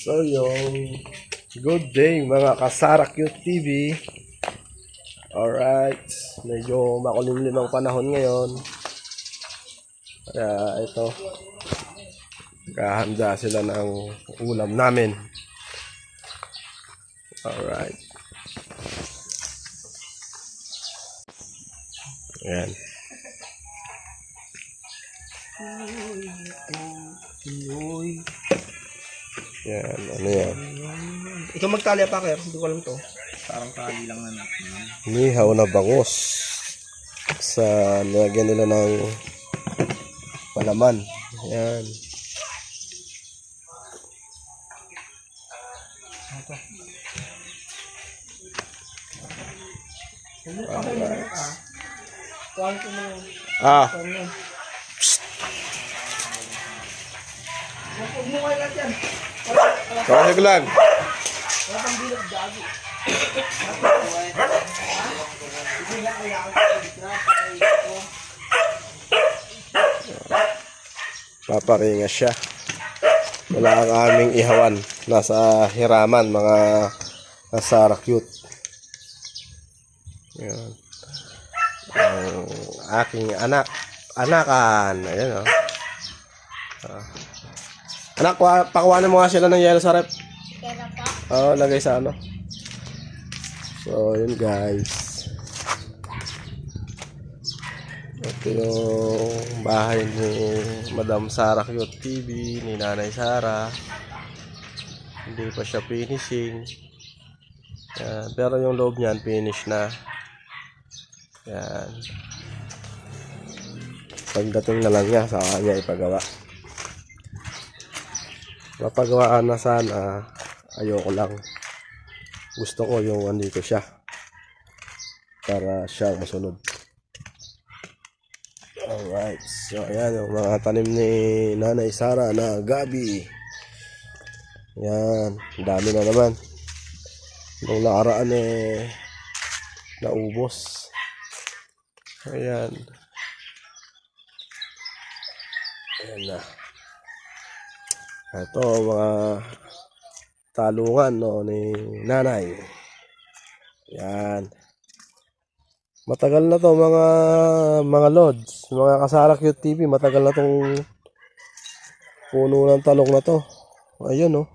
So yung good day mga Kasara Cute TV. Alright, medyo makulimlim ang panahon ngayon. Kaya ito, kahanda sila ng ulam namin. Alright. Ayan. Yan, ano yan? Ikaw magtali pa, Ker. Hindi ko alam to. Parang tali lang na natin. Nihaw na bangos. Sa nilagyan nila ng palaman. Yan. Ah. Huwag mo kayo lang yan. Kahig lang. Wala pang bilog gago. Paparinga siya. Wala ang aming ihawan. Nasa hiraman mga Kasara Cute. Yan. Ang aking anakan. Ayan o. Anak, pakuhanan mo nga sila ng yelo sa rep. Oo, lagay sa ano. So, yun guys. Ito yung bahay ni Madam Sara Cute TV, ni Nanay Sara. Hindi pa siya finishing. Yan. Pero yung loob niyan, finish na. Yan. Pagdating na lang niya, sa kanya ipagawa. Mapagawaan na sana, ayoko lang. Gusto ko yung andito siya para siya masunod. Alright, so ayan yung mga tanim ni Nanay Sara na gabi. Yan, dami na naman. Nung nakaraan naubos. Ayan. Ayan na. Ito mga talungan no, ni Nanay. Yan. Matagal na to mga lods, mga Kasara Cute TV, matagal na tong puno ng talong na to. Ayun no.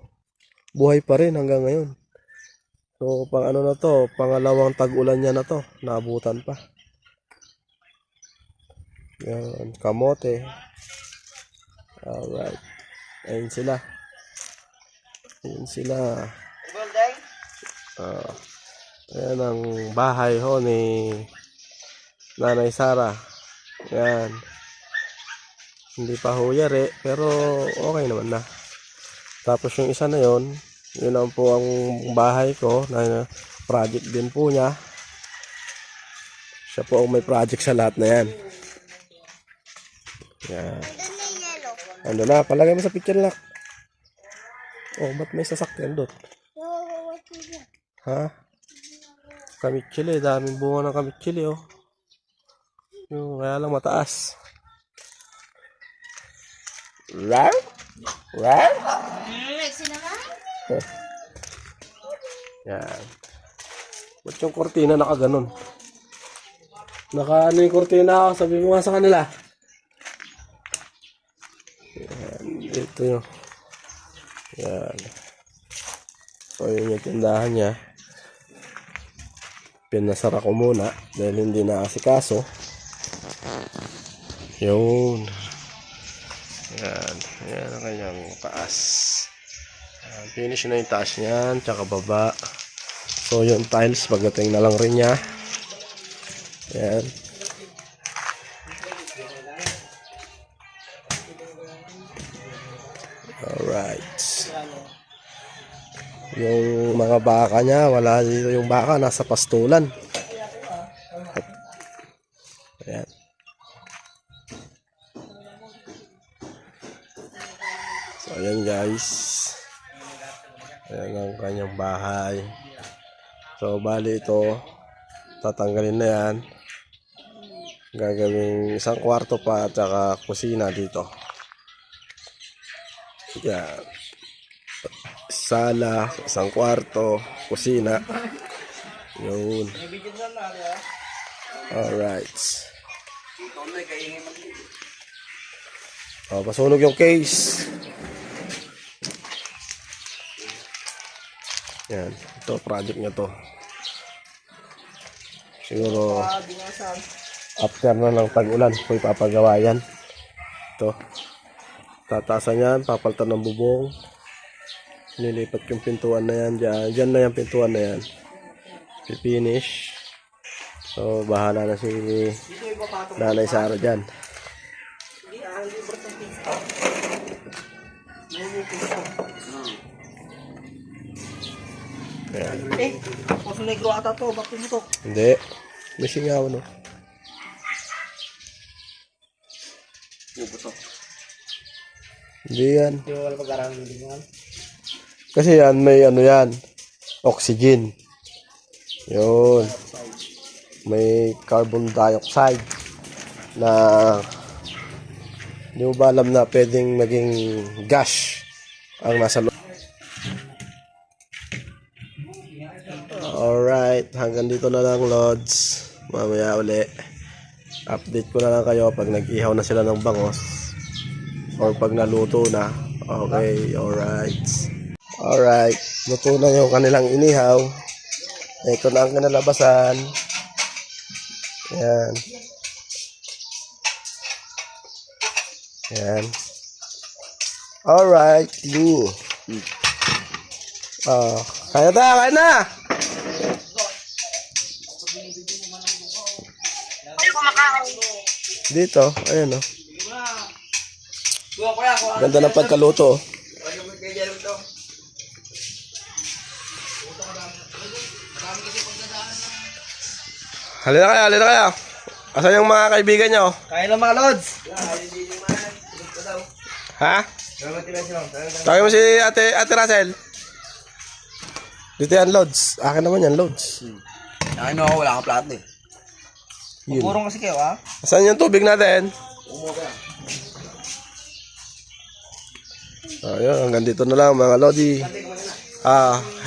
Buhay pa rin hanggang ngayon. So pang ano na to, pangalawang tag-ulan niya na to, naabutan pa. Yan, kamote. Alright. Ayun sila. Ayun sila. Ayan ang bahay ho ni Nanay Sara. Ayan. Hindi pa ho yari, pero okay naman na. Tapos yung isa na yon, yun lang po ang bahay ko na project din po niya. Siya po ang may project sa lahat na yan. Yan. Ano na, palagay mo sa picture lock. Oh, ba't may sasakyan doon? Ha? Kamitsili, daming bunga ng kamitsili oh. Yung kaya lang mataas. Rar? Rar? Yan. Ba't yung kortina nakaganon? Naka ano yung kortina ako, sabi mo nga sa kanila. Yan, ito yun. Yan. So yun yung tindahan niya. Pinasara ko muna dahil hindi na asikaso. Yun. Yan. Yan ang kanyang taas. Yan. Finish na yung taas niyan. Tsaka baba. So yung tiles pagdating na lang rin niya. Yan. Alright. Yung mga baka niya, wala dito yung baka, nasa pastulan. Ayan. So ayan guys. Ayan ang kanyang bahay. So bali ito, tatanggalin na yan. Gagawing isang kwarto pa at saka kusina dito. Yan. sala, isang kwarto, kusina. Yun. Alright. Oh, masunog yung case. Yan. Ito, project nyo to. Siguro, after na ng tag-ulan, ko ipapagawa yan. Ito. Tatasan yan, papalitan ng bubong. Nilipat yung pintuan na yan dyan. Dyan na yung pintuan na yan. Finish. So, bahala na si Nanay Sara dyan. Ayan. Poso negro ata to. Bakit mo to? Hindi. May singaw, no? Ubo to. Hindi yan. Hindi mo wala pag-aralan din yan. Kasi yan, may ano yan. Oxygen. Yun. May carbon dioxide na hindi mo ba alam na pwedeng maging gas ang nasa loob. Alright, hanggang dito na lang, Lods. Mamaya uli. Update ko na lang kayo pag nag-ihaw na sila ng bangos or pag naluto na. Okay, alright. Alright, luto na yung kanilang inihaw. Ito na ang kinalabasan. Yan. Yan. Alright, you. Oh, kaya na, kaya na! Dito, ayan o. Ganda ng pagkaluto. Halina kaya, halina kaya. Asan yung mga kaibigan nyo? Kaya lang mga lods. Ha? Tawagin mo si Ate Russell. Dito yan, Lods. Akin naman yan, Lods. Ano ako, wala kang plato eh. Yun. Purong kasi kayo ha? Asan yung tubig natin? Ayun, hanggang dito na lang mga Lodi.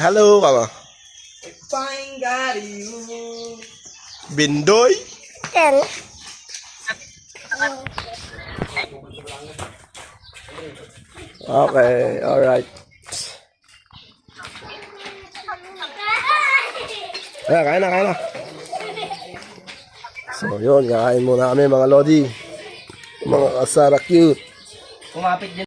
Hello kama. Fine got you. Bindoy. Okay, alright. Kain na, kain na. So, yun, kakain muna kami mga Lodi. Mga kasara cute. Kumapit din.